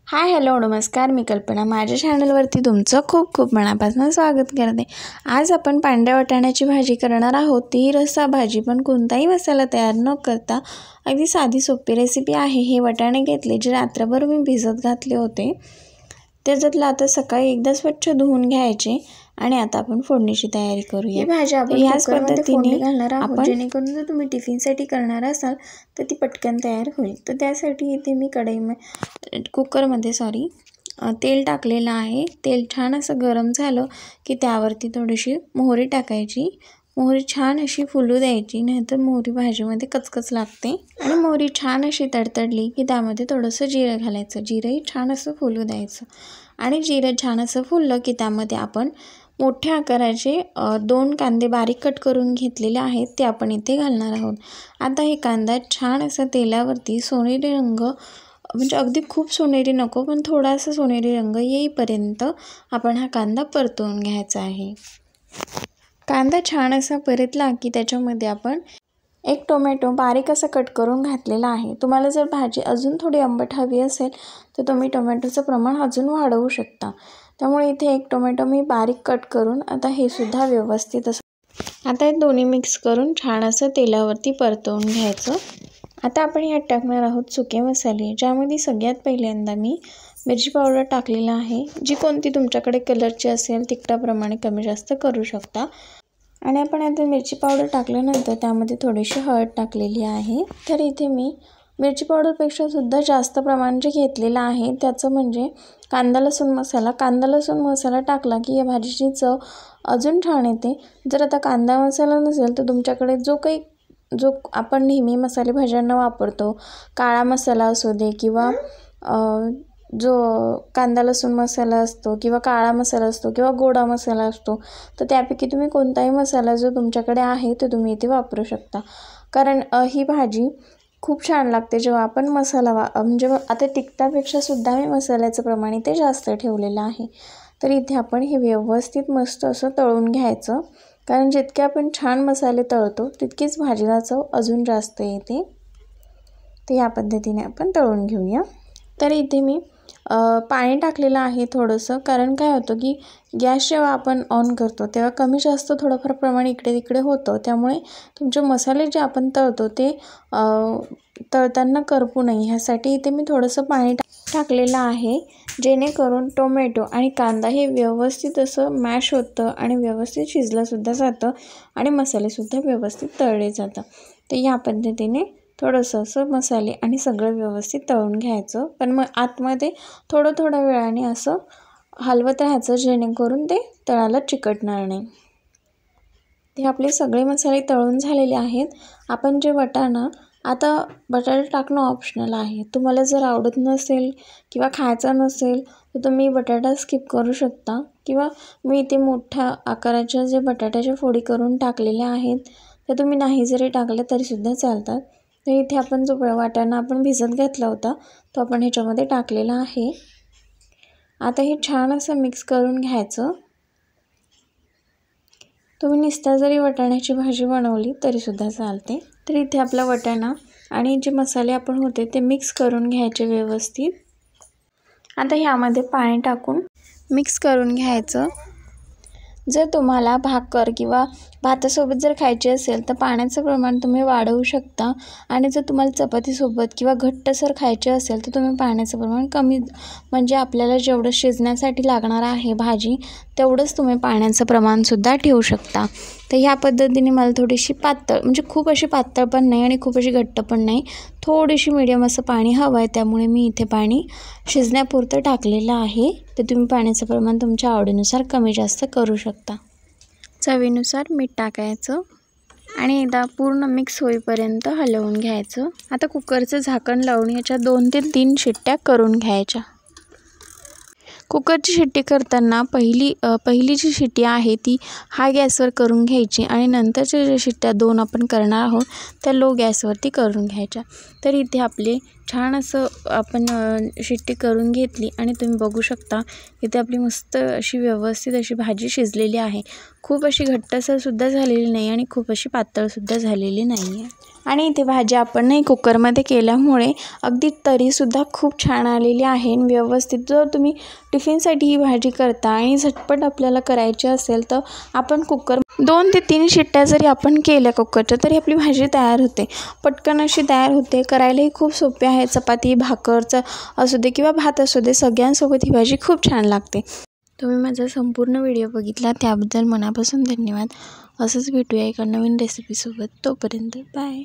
Hi hello नमस्कार, मी कल्पना. माझ्या चॅनलवरती तुमचं खूप खूप मनापासून स्वागत करते. आज आपण पांढऱ्या वाटाण्याची भाजी करणार आहोत. ती रस्सा भाजी, पण कोणताही मसाला तयार न करता अगदी साधी सोपी रेसिपी आहे. हे वाटाणे घेतले जे रात्रभर मी भिजत घातले होते. त्याच्यातलं आता सकाळी एकदा स्वच्छ धुवून घ्यायचे आणि आता आपण फोडणीची तयारी करूया. ही भाजी आपण याच पद्धतीने घालणार आहोत, जेणेकरून जर तुम्ही टिफिनसाठी करणार असाल तर ती पटकन तयार होईल. तर त्यासाठी इथे मी कुकरमध्ये तेल टाकलेलं आहे. तेल छान असं गरम झालं की त्यावरती थोडीशी मोहरी टाकायची. मोहरी छान अशी फुलू द्यायची, नाहीतर मोहरी भाजीमध्ये कचकच लागते. आणि मोहरी छान अशी तडतडली की त्यामध्ये थोडंसं जिरं घालायचं. जिरंही छान असं फुलू द्यायचं. आणि जिरं छान असं फुललं की त्यामध्ये आपण मोठ्या आकाराचे 2 कांदे बारीक कट करून घेतलेले आहेत, ते आपण इथे घालणार आहोत. आता हे कांदा छान असं तेलावरती सोनेरी रंग, म्हणजे अगदी खूप सोनेरी नको, पण थोडासा सोनेरी रंग येईपर्यंत आपण हा कांदा परतवून घ्यायचा आहे. कांदा छान असा परतला की त्याच्यामध्ये आपण 1 टोमॅटो बारीक असं कट करून घातलेला आहे. तुम्हाला जर भाजी अजून थोडी आंबट हवी असेल तर तुम्ही टोमॅटोचं प्रमाण अजून वाढवू शकता. त्यामुळे इथे 1 टोमॅटो मी बारीक कट करून आता हे सुद्धा व्यवस्थित असं आता हे दोन्ही मिक्स करून छान असं तेलावरती परतवून घ्यायचं. आता आपण यात टाकणार आहोत सुके मसाले, ज्यामध्ये सगळ्यात पहिल्यांदा मी मिरची पावडर टाकलेला आहे. जी कोणती तुमच्याकडे कलरची असेल तिखटाप्रमाणे कमी जास्त करू शकता. आणि आपण आता मिरची पावडर टाकल्यानंतर त्यामध्ये थोडीशी हळद टाकलेली आहे. तर इथे मी मिरची पावडरपेक्षा सुद्धा जास्त प्रमाण जे घेतलेलं आहे त्याचं म्हणजे कांदा लसूण मसाला. कांदा लसूण मसाला टाकला की या भाजीची चव अजून छान येते. जर आता कांदा मसाला नसेल तर तुमच्याकडे जो आपण नेहमी मसाले भाज्यांना वापरतो, काळा मसाला असू दे किंवा जो कांदा लसूण मसाला असतो किंवा काळा मसाला असतो किंवा गोडा मसाला असतो, तर त्यापैकी तुम्ही कोणताही मसाला जो तुमच्याकडे आहे तो तुम्ही इथे वापरू शकता. कारण ही भाजी खूप छान लागते जेव्हा आपण मसाला म्हणजे आता तिखटापेक्षा सुद्धा मी मसाल्याचं प्रमाण इथे जास्त ठेवलेलं आहे. तर इथे आपण हे व्यवस्थित मस्त असं तळून घ्यायचं, कारण जितके आपण छान मसाले तळतो तितकीच भाजीला चव अजून जास्त येते. तर या पद्धतीने आपण तळून घेऊया. तर इथे मी पाणी टाकलेलं आहे थोडंसं, कारण काय होतं की गॅस जेव्हा आपण ऑन करतो तेव्हा कमी जास्त थोडंफार प्रमाण इकडे तिकडे होतं. त्यामुळे तुमचे मसाले जे आपण तळतो ते तळताना करपू नये, ह्यासाठी इथे मी थोडंसं पाणी टाकलेलं आहे, जेणेकरून टोमॅटो आणि कांदा हे व्यवस्थित असं मॅश होतं आणि व्यवस्थित शिजलंसुद्धा जातं आणि मसालेसुद्धा व्यवस्थित तळले जातात. तर ह्या पद्धतीने थोडंसं असं मसाले आणि सगळं व्यवस्थित तळून घ्यायचं. पण मग आतमध्ये थोड्या वेळाने असं हलवत राहायचं, जेणेकरून ते तळाला चिकटणार नाही. ते आपले सगळे मसाले तळून झालेले आहेत. आपण जे आता बटाटा टाकणं ऑप्शनल आहे. तुम्हाला जर आवडत नसेल किंवा खायचा नसेल तर तुम्ही बटाटा स्किप करू शकता, किंवा मी इथे मोठ्या आकाराच्या जे बटाट्याच्या फोडी करून टाकलेल्या आहेत त्या तुम्ही नाही जरी टाकल्या तरीसुद्धा चालतात. तर इथे आपण जो वाटाणा आपण भिजत घातला होता तो आपण ह्याच्यामध्ये टाकलेला आहे. आता हे छान असं मिक्स करून घ्यायचं. तुम्ही नुसता जरी वाटाण्याची भाजी बनवली तरीसुद्धा चालते. तर इथे आपला वाटाणा आणि जे मसाले आपण होते ते मिक्स करून घ्यायचे व्यवस्थित. आता ह्यामध्ये पाणी टाकून मिक्स करून घ्यायचं. जर तुम्हाला भाकर किंवा भातासोबत जर खायची असेल तर पाण्याचं प्रमाण तुम्ही वाढवू शकता, आणि जर तुम्हाला चपातीसोबत किंवा घट्टसर खायची असेल तर तुम्ही पाण्याचं प्रमाण कमी, म्हणजे आपल्याला जेवढं शिजण्यासाठी लागणार आहे भाजी तेवढंच तुम्ही पाण्याचं प्रमाणसुद्धा ठेवू शकता. तर ह्या पद्धतीने मला थोडीशी पातळ, म्हणजे खूप अशी पातळ पण नाही आणि खूप अशी घट्ट पण नाही, थोडीशी मीडियम असं पाणी हवं आहे. त्यामुळे मी इथे पाणी शिजण्यापुरतं टाकलेलं आहे. तर तुम्ही पाण्याचं प्रमाण तुमच्या आवडीनुसार कमी जास्त करू शकता. चवीनुसार मीठ टाकायचं आणि एकदा पूर्ण मिक्स होईपर्यंत हलवून घ्यायचं. आता कुकरचं झाकण लावून याच्या 2 ते 3 शिट्ट्या करून घ्यायच्या. कुकरची शिट्टी करताना पहिली जी शिट्टी आहे ती हाय गॅसवर करून घ्यायची, आणि नंतरच्या ज्या शिट्ट्या 2 आपण करणार आहोत त्या लो गॅसवरती करून घ्यायच्या. तर इथे आपले छान असं आपण शिट्टी करून घेतली आणि तुम्ही बघू शकता इथे आपली मस्त अशी व्यवस्थित अशी भाजी शिजलेली आहे. खूप अशी घट्टसरसुद्धा झालेली नाही आणि खूप अशी पातळसुद्धा झालेली नाही आहे. आणि इथे भाजी आपण नाही कुकरमध्ये केल्यामुळे अगदी तरीसुद्धा खूप छान आलेली आहे. व्यवस्थित जर तुम्ही टिफिनसाठी ही भाजी करता आणि झटपट आपल्याला करायची असेल तर आपण कुकर 2 ते 3 शिट्ट्या जरी आपण केल्या कुकरच्या तरी आपली भाजी तयार होते. पटकन अशी तयार होते. करायलाही खूप सोपे आहे. चपाती भाकरचं असू दे किंवा भात असू दे, सगळ्यांसोबत ही भाजी खूप छान लागते. तुम्ही माझा संपूर्ण व्हिडिओ बघितला त्याबद्दल मनापासून धन्यवाद. असंच भेटूया एका नवीन रेसिपीसोबत. तोपर्यंत बाय.